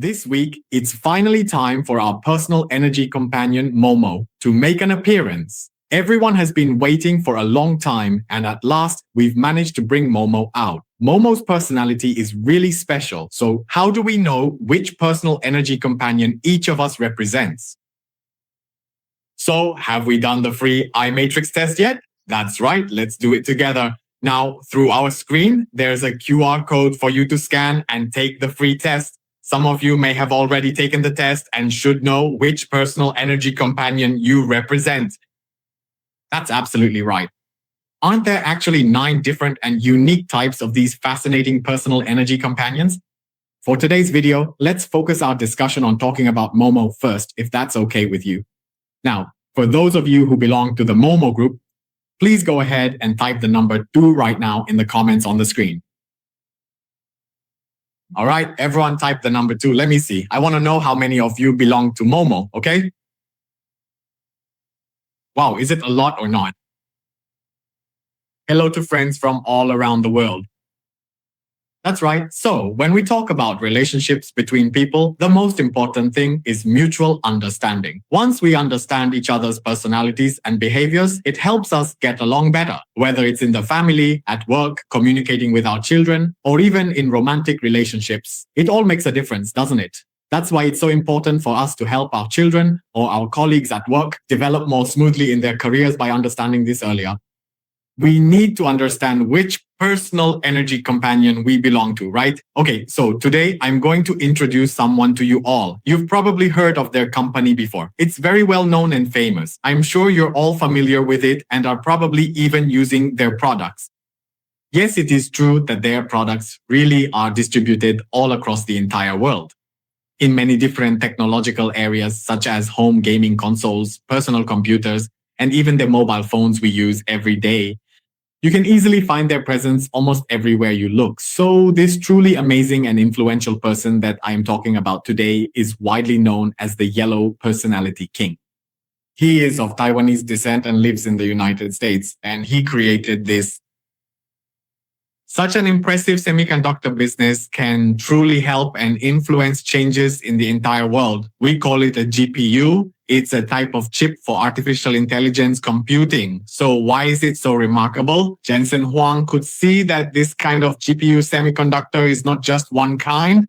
This week, it's finally time for our personal energy companion, MoMo, to make an appearance. Everyone has been waiting for a long time, and at last, we've managed to bring MoMo out. MoMo's personality is really special, so how do we know which personal energy companion each of us represents? So, have we done the free iMatrix test yet? That's right, let's do it together. Now, through our screen, there's a QR code for you to scan and take the free test. Some of you may have already taken the test and should know which personal energy companion you represent. That's absolutely right. Aren't there actually 9 different and unique types of these fascinating personal energy companions? For today's video, let's focus our discussion on talking about MoMo first, if that's okay with you. Now, for those of you who belong to the MoMo group, please go ahead and type the number 2 right now in the comments on the screen. All right, everyone type the number 2. Let me see. I want to know how many of you belong to MoMo, okay? Wow, is it a lot or not? Hello to friends from all around the world. That's right. So, when we talk about relationships between people, the most important thing is mutual understanding. Once we understand each other's personalities and behaviors, it helps us get along better, whether it's in the family, at work, communicating with our children, or even in romantic relationships. It all makes a difference, doesn't it? That's why it's so important for us to help our children or our colleagues at work develop more smoothly in their careers by understanding this earlier. We need to understand which personal energy companion we belong to, right? Okay, so today I'm going to introduce someone to you all. You've probably heard of their company before. It's very well known and famous. I'm sure you're all familiar with it and are probably even using their products. Yes, it is true that their products really are distributed all across the entire world, in many different technological areas such as home gaming consoles, personal computers, and even the mobile phones we use every day. You can easily find their presence almost everywhere you look. So this truly amazing and influential person that I am talking about today is widely known as the Yellow Personality King. He is of Taiwanese descent and lives in the United States, and he created this. Such an impressive semiconductor business can truly help and influence changes in the entire world. We call it a GPU. It's a type of chip for artificial intelligence computing. So why is it so remarkable? Jensen Huang could see that this kind of GPU semiconductor is not just one kind.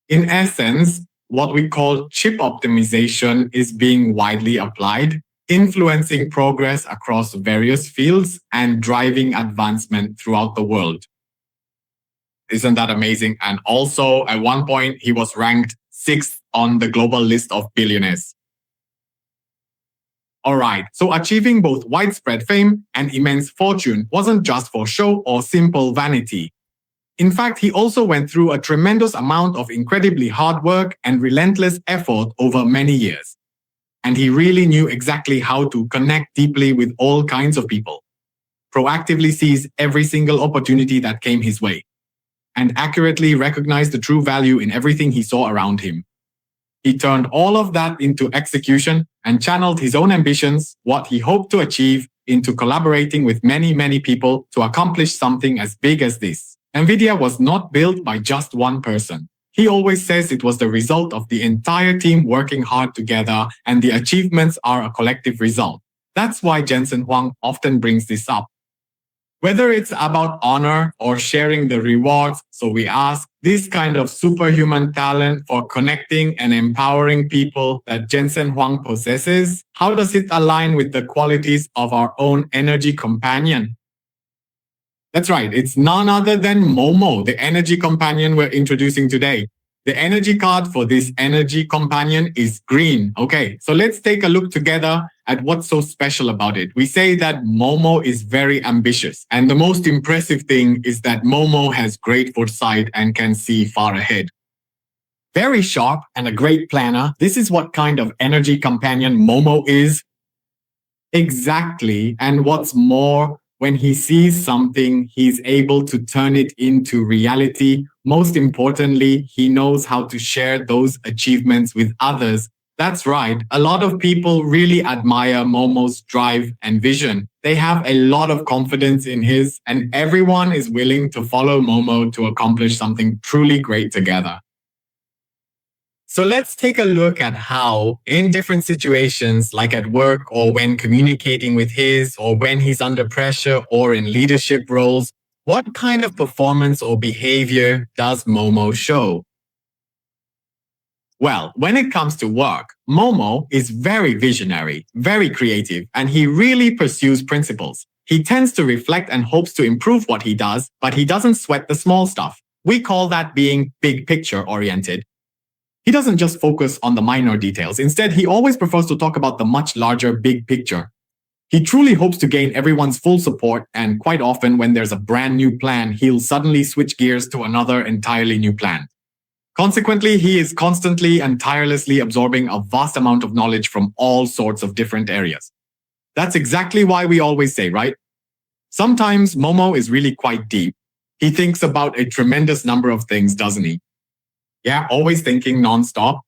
In essence, what we call chip optimization is being widely applied, influencing progress across various fields and driving advancement throughout the world. Isn't that amazing? And also, at one point, he was ranked 6th on the global list of billionaires. Alright, so achieving both widespread fame and immense fortune wasn't just for show or simple vanity. In fact, he also went through a tremendous amount of incredibly hard work and relentless effort over many years. And he really knew exactly how to connect deeply with all kinds of people, proactively seize every single opportunity that came his way, and accurately recognize the true value in everything he saw around him. He turned all of that into execution and channeled his own ambitions, what he hoped to achieve, into collaborating with many people to accomplish something as big as this. NVIDIA was not built by just one person. He always says it was the result of the entire team working hard together, and the achievements are a collective result. That's why Jensen Huang often brings this up. Whether it's about honor or sharing the rewards, so we ask, this kind of superhuman talent for connecting and empowering people that Jensen Huang possesses, how does it align with the qualities of our own energy companion? That's right, it's none other than MoMo, the energy companion we're introducing today. The energy card for this energy companion is green. Okay, so let's take a look together at what's so special about it. We say that MoMo is very ambitious, and the most impressive thing is that MoMo has great foresight and can see far ahead. Very sharp and a great planner. This is what kind of energy companion MoMo is. Exactly, and what's more, when he sees something, he's able to turn it into reality. Most importantly, he knows how to share those achievements with others. That's right. A lot of people really admire MoMo's drive and vision. They have a lot of confidence in his, and everyone is willing to follow MoMo to accomplish something truly great together. So let's take a look at how, in different situations, like at work or when communicating with his, or when he's under pressure or in leadership roles, what kind of performance or behavior does MoMo show? Well, when it comes to work, MoMo is very visionary, very creative, and he really pursues principles. He tends to reflect and hopes to improve what he does, but he doesn't sweat the small stuff. We call that being big picture oriented. He doesn't just focus on the minor details. Instead, he always prefers to talk about the much larger big picture. He truly hopes to gain everyone's full support, and quite often when there's a brand new plan, he'll suddenly switch gears to another entirely new plan. Consequently, he is constantly and tirelessly absorbing a vast amount of knowledge from all sorts of different areas. That's exactly why we always say, right? Sometimes MoMo is really quite deep. He thinks about a tremendous number of things, doesn't he? Yeah, always thinking nonstop.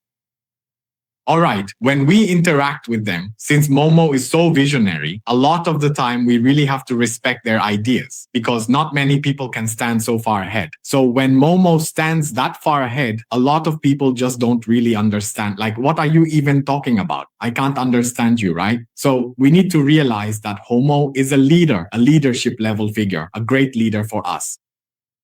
All right, when we interact with them, since MoMo is so visionary, a lot of the time we really have to respect their ideas because not many people can stand so far ahead. So when MoMo stands that far ahead, a lot of people just don't really understand. Like, what are you even talking about? I can't understand you, right? So we need to realize that Homo is a leader, a leadership level figure, a great leader for us.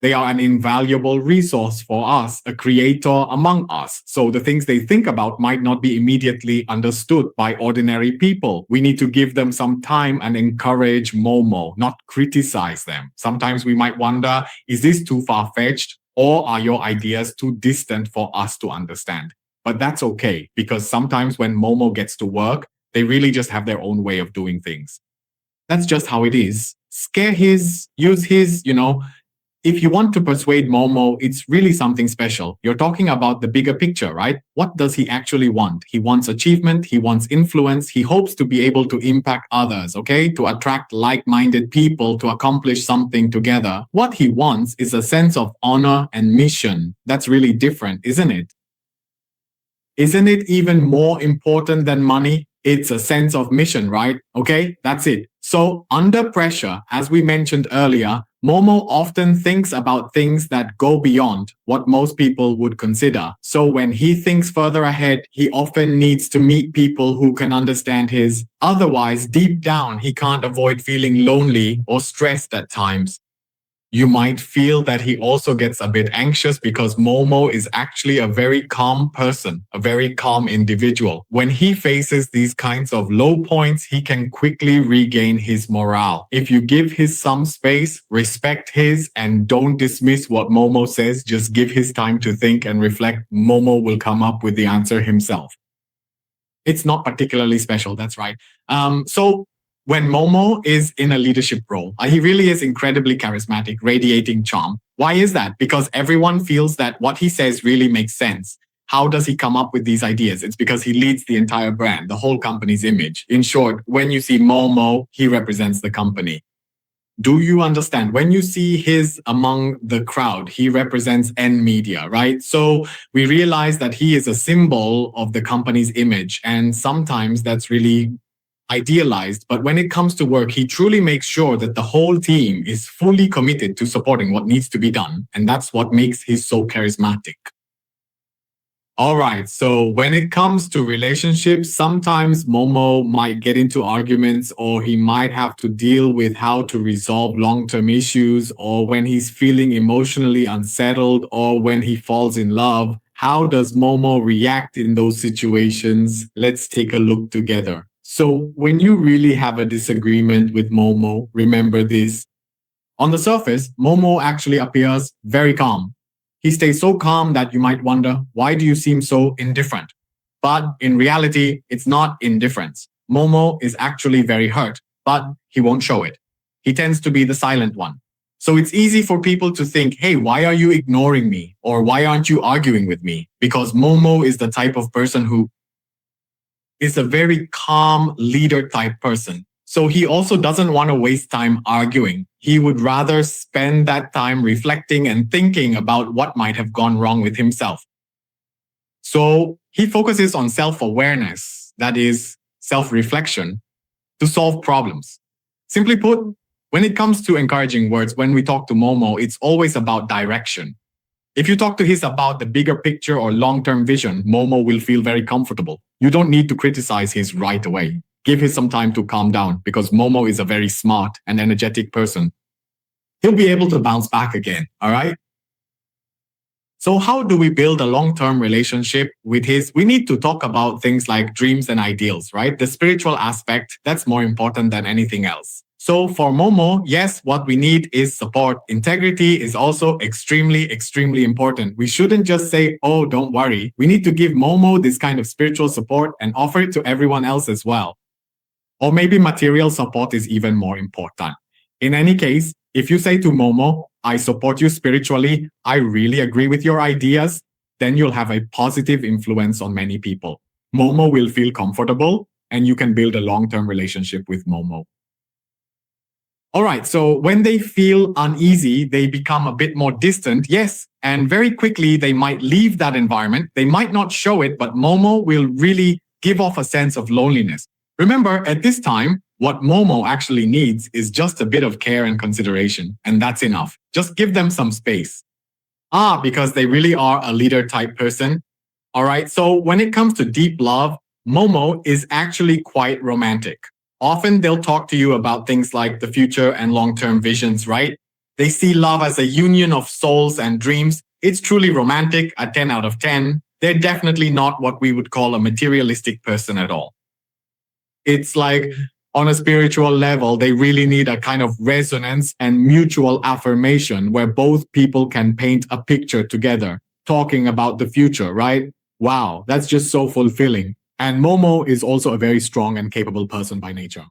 They are an invaluable resource for us, a creator among us. So the things they think about might not be immediately understood by ordinary people. We need to give them some time and encourage MoMo, not criticize them. Sometimes we might wonder, is this too far-fetched, or are your ideas too distant for us to understand? But that's okay, because sometimes when MoMo gets to work, they really just have their own way of doing things. That's just how it is. Scare his, use his, If you want to persuade MoMo, it's really something special. You're talking about the bigger picture, right? What does he actually want? He wants achievement, he wants influence, he hopes to be able to impact others, okay? To attract like-minded people to accomplish something together. What he wants is a sense of honor and mission. That's really different, isn't it? Isn't it even more important than money? It's a sense of mission, right? Okay, that's it. So under pressure, as we mentioned earlier, MoMo often thinks about things that go beyond what most people would consider. So when he thinks further ahead, he often needs to meet people who can understand his. Otherwise, deep down, he can't avoid feeling lonely or stressed at times. You might feel that he also gets a bit anxious because MoMo is actually a very calm person, a very calm individual. When he faces these kinds of low points, he can quickly regain his morale. If you give his some space, respect his, and don't dismiss what MoMo says, just give his time to think and reflect, MoMo will come up with the answer himself. It's not particularly special, that's right. So when MoMo is in a leadership role, he really is incredibly charismatic, radiating charm. Why is that? Because everyone feels that what he says really makes sense. How does he come up with these ideas? It's because he leads the entire brand, the whole company's image. In short, when you see MoMo, he represents the company. Do you understand? When you see his among the crowd, he represents N Media, right? So we realize that he is a symbol of the company's image. And sometimes that's really idealized. But when it comes to work, he truly makes sure that the whole team is fully committed to supporting what needs to be done. And that's what makes him so charismatic. All right, so when it comes to relationships, sometimes MoMo might get into arguments, or he might have to deal with how to resolve long-term issues, or when he's feeling emotionally unsettled, or when he falls in love. How does MoMo react in those situations? Let's take a look together. So when you really have a disagreement with MoMo, remember this. On the surface, MoMo actually appears very calm. He stays so calm that you might wonder, why do you seem so indifferent? But in reality, it's not indifference. MoMo is actually very hurt, but he won't show it. He tends to be the silent one. So it's easy for people to think, hey, why are you ignoring me? Or why aren't you arguing with me? Because MoMo is the type of person who is a very calm leader type person. So he also doesn't want to waste time arguing. He would rather spend that time reflecting and thinking about what might have gone wrong with himself. So he focuses on self-awareness, that is, self-reflection, to solve problems. Simply put, when it comes to encouraging words, when we talk to MoMo, it's always about direction. If you talk to his about the bigger picture or long-term vision, MoMo will feel very comfortable. You don't need to criticize his right away. Give him some time to calm down because MoMo is a very smart and energetic person. He'll be able to bounce back again, all right? So how do we build a long-term relationship with his? We need to talk about things like dreams and ideals, right? The spiritual aspect, that's more important than anything else. So for MoMo, yes, what we need is support. Integrity is also extremely, extremely important. We shouldn't just say, oh, don't worry. We need to give MoMo this kind of spiritual support and offer it to everyone else as well. Or maybe material support is even more important. In any case, if you say to MoMo, I support you spiritually, I really agree with your ideas, then you'll have a positive influence on many people. MoMo will feel comfortable and you can build a long-term relationship with MoMo. All right, so when they feel uneasy, they become a bit more distant, yes, and very quickly they might leave that environment. They might not show it, but MoMo will really give off a sense of loneliness. Remember, at this time, what MoMo actually needs is just a bit of care and consideration, and that's enough. Just give them some space. Because they really are a leader type person. All right, so when it comes to deep love, MoMo is actually quite romantic. Often they'll talk to you about things like the future and long-term visions, right? They see love as a union of souls and dreams. It's truly romantic, a 10 out of 10. They're definitely not what we would call a materialistic person at all. It's like on a spiritual level, they really need a kind of resonance and mutual affirmation where both people can paint a picture together, talking about the future, right? Wow, that's just so fulfilling. And MoMo is also a very strong and capable person by nature.